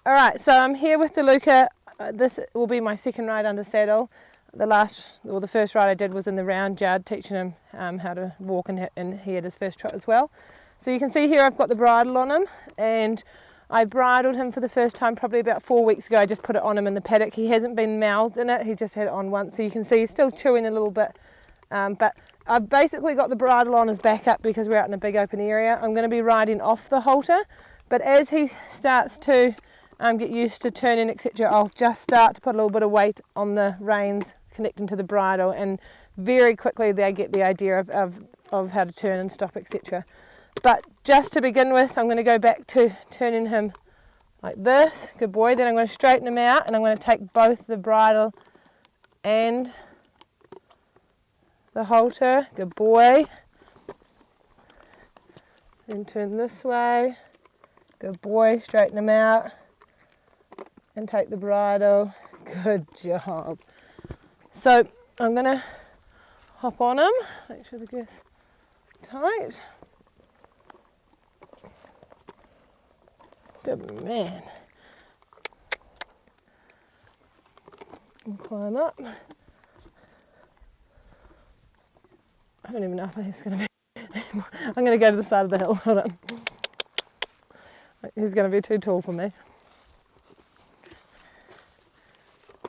Alright, so I'm here with Luca. This will be my second ride under saddle. The first ride I did was in the round yard, teaching him how to walk, and he had his first trot as well. So you can see here I've got the bridle on him, and I bridled him for the first time probably about 4 weeks ago. I just put it on him in the paddock. He hasn't been mouthed in it, he just had it on once. So you can see he's still chewing a little bit, but I've basically got the bridle on his back up because we're out in a big open area. I'm going to be riding off the halter, but as he starts to get used to turning, etc., I'll just start to put a little bit of weight on the reins connecting to the bridle, and very quickly they get the idea of how to turn and stop, etc. But just to begin with, I'm going to go back to turning him like this. Good boy. Then I'm going to straighten him out, and I'm going to take both the bridle and the halter. Good boy. Then turn this way. Good boy. Straighten him out and take the bridle. Good job. So I'm going to hop on him. Make sure the girth's tight. Good man. And climb up. I don't even know if he's going to be... I'm going to go to the side of the hill. Hold on. He's going to be too tall for me.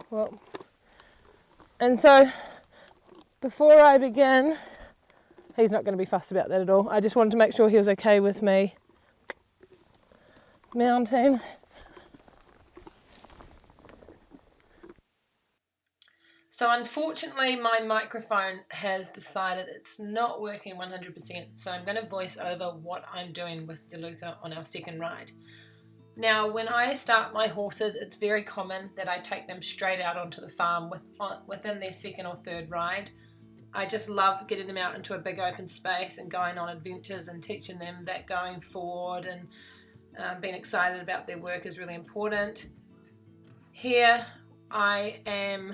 Well, and so before I begin, he's not going to be fussed about that at all. I just wanted to make sure he was okay with me mounting. So unfortunately my microphone has decided it's not working 100%, so I'm going to voice over what I'm doing with DeLuca on our second ride. Now when I start my horses, it's very common that I take them straight out onto the farm within their second or third ride. I just love getting them out into a big open space and going on adventures and teaching them that going forward and being excited about their work is really important. Here I am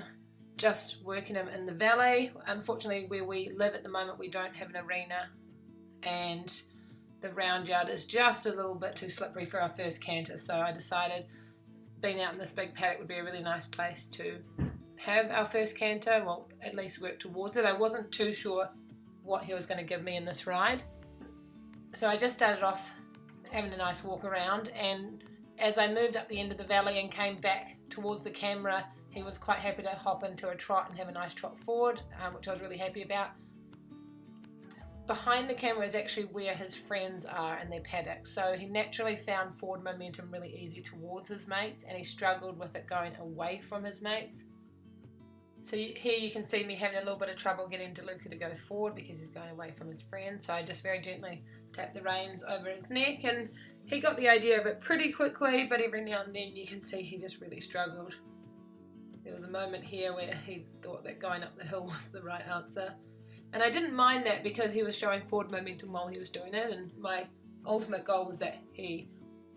just working them in the valley. Unfortunately, where we live at the moment, we don't have an arena, and the round yard is just a little bit too slippery for our first canter. So I decided being out in this big paddock would be a really nice place to have our first canter, well, at least work towards it. I wasn't too sure what he was going to give me in this ride. So I just started off having a nice walk around, and as I moved up the end of the valley and came back towards the camera, he was quite happy to hop into a trot and have a nice trot forward, which I was really happy about. Behind the camera is actually where his friends are in their paddock, so he naturally found forward momentum really easy towards his mates, and he struggled with it going away from his mates. So here you can see me having a little bit of trouble getting DeLuca to go forward because he's going away from his friends, so I just very gently tapped the reins over his neck, and he got the idea of it pretty quickly, but every now and then you can see he just really struggled. There was a moment here where he thought that going up the hill was the right answer. And I didn't mind that because he was showing forward momentum while he was doing it, and my ultimate goal was that he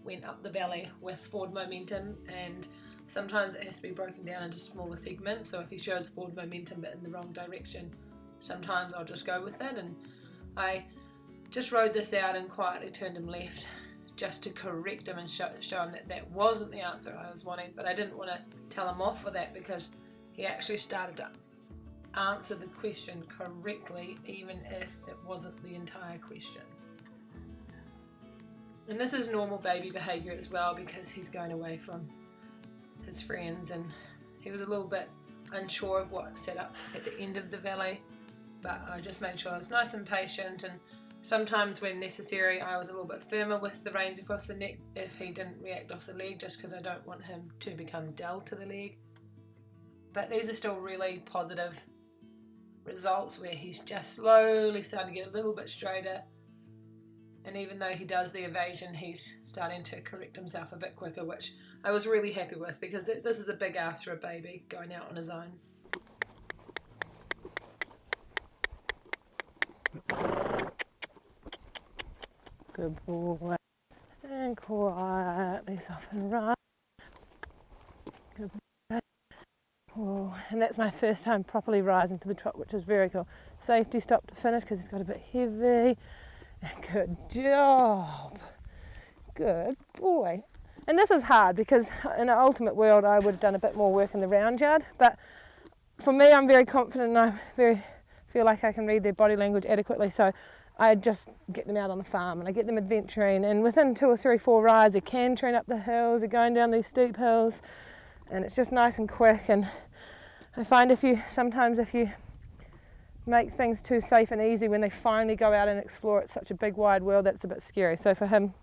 went up the valley with forward momentum, and sometimes it has to be broken down into smaller segments. So if he shows forward momentum but in the wrong direction, sometimes I'll just go with it. And I just rode this out and quietly turned him left just to correct him and show him that that wasn't the answer I was wanting. But I didn't want to tell him off for that because he actually started to answer the question correctly even if it wasn't the entire question. And this is normal baby behaviour as well because he's going away from his friends, and he was a little bit unsure of what set up at the end of the valley, but I just made sure I was nice and patient, and sometimes when necessary I was a little bit firmer with the reins across the neck if he didn't react off the leg, just because I don't want him to become dull to the leg. But these are still really positive results where he's just slowly starting to get a little bit straighter, and even though he does the evasion, he's starting to correct himself a bit quicker, which I was really happy with because this is a big ask for a baby going out on his own. Good boy. And quietly soften right. Good boy. Oh, and that's my first time properly rising to the trot, which is very cool. Safety stop to finish because he's got a bit heavy. Good job. Good boy. And this is hard because in an ultimate world I would have done a bit more work in the round yard, but for me I'm very confident and I feel like I can read their body language adequately, so I just get them out on the farm and I get them adventuring, and within 2 or 3, 4 rides they're cantering up the hills, they're going down these steep hills, and it's just nice and quick. And I find sometimes if you make things too safe and easy, when they finally go out and explore, it's such a big wide world that's a bit scary. So for him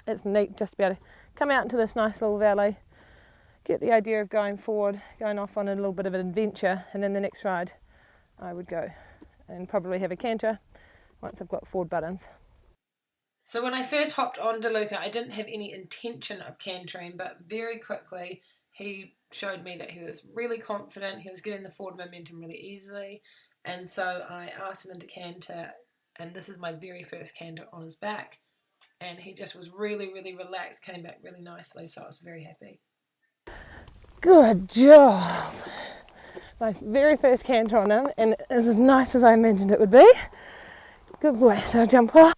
it's neat just to be able to come out into this nice little valley, get the idea of going forward, going off on a little bit of an adventure, and then the next ride I would go and probably have a canter once I've got forward buttons. So when I first hopped on DeLuca, I didn't have any intention of cantering, but very quickly he showed me that he was really confident, he was getting the forward momentum really easily, and so I asked him into canter, and this is my very first canter on his back, and he just was really, really relaxed, came back really nicely, so I was very happy. Good job! My very first canter on him, and it's as nice as I imagined it would be. Good boy, so I'll jump off.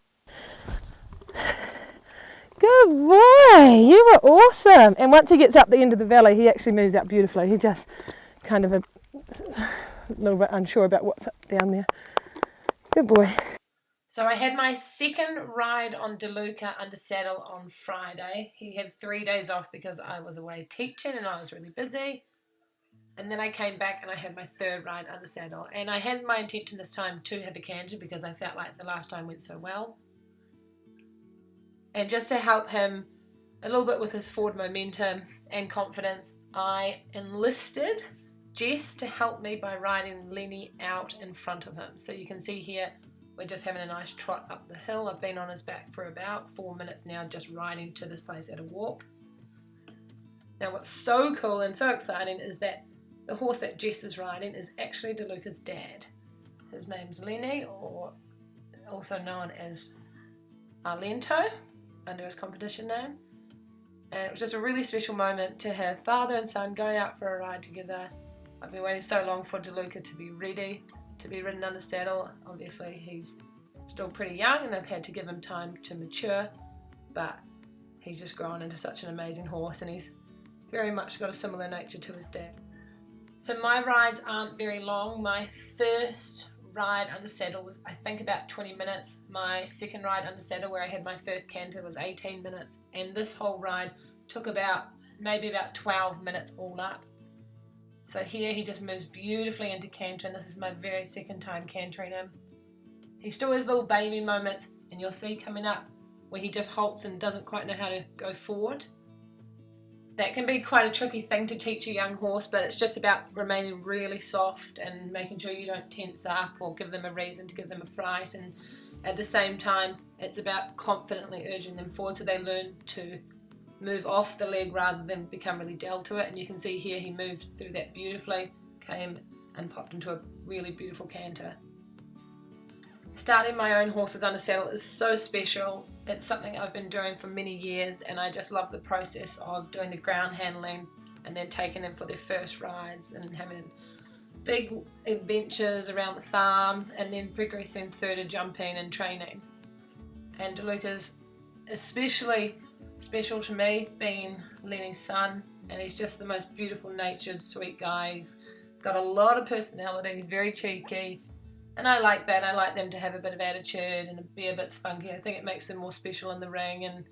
Good boy, you were awesome. And once he gets up the end of the valley, he actually moves out beautifully. He just kind of a little bit unsure about what's up down there. Good boy. So I had my second ride on DeLuca under saddle on Friday. He had 3 days off because I was away teaching and I was really busy. And then I came back and I had my third ride under saddle. And I had my intention this time to have a canter because I felt like the last time went so well. And just to help him a little bit with his forward momentum and confidence, I enlisted Jess to help me by riding Lenny out in front of him. So you can see here, we're just having a nice trot up the hill. I've been on his back for about 4 minutes now, just riding to this place at a walk. Now what's so cool and so exciting is that the horse that Jess is riding is actually DeLuca's dad. His name's Lenny, or also known as Arlento, under his competition name. And it was just a really special moment to have father and son going out for a ride together. I've been waiting so long for DeLuca to be ready to be ridden under saddle. Obviously he's still pretty young and I've had to give him time to mature, but he's just grown into such an amazing horse and he's very much got a similar nature to his dad. So my rides aren't very long. My first ride under saddle was, I think, about 20 minutes. My second ride under saddle, where I had my first canter, was 18 minutes, and this whole ride took maybe about 12 minutes all up. So here he just moves beautifully into canter, and this is my very second time cantering him. He still has little baby moments, and you'll see coming up where he just halts and doesn't quite know how to go forward. That can be quite a tricky thing to teach a young horse, but it's just about remaining really soft and making sure you don't tense up or give them a reason to give them a fright, and at the same time it's about confidently urging them forward so they learn to move off the leg rather than become really dull to it. And you can see here he moved through that beautifully, came and popped into a really beautiful canter. Starting my own horses under saddle is so special. It's something I've been doing for many years and I just love the process of doing the ground handling and then taking them for their first rides and having big adventures around the farm and then progressing through to jumping and training. And DeLuca's especially special to me, being Lenny's son, and he's just the most beautiful natured, sweet guy. He's got a lot of personality, he's very cheeky. And I like that. I like them to have a bit of attitude and be a bit spunky. I think it makes them more special in the ring, and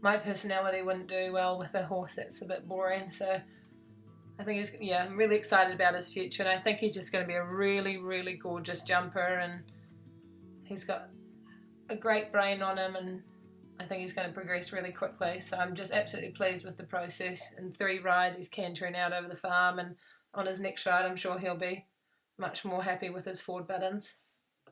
my personality wouldn't do well with a horse that's a bit boring. So I think I'm really excited about his future, and I think he's just going to be a really, really gorgeous jumper, and he's got a great brain on him, and I think he's going to progress really quickly. So I'm just absolutely pleased with the process. In 3 rides he's cantering out over the farm, and on his next ride I'm sure he'll be much more happy with his forward buttons.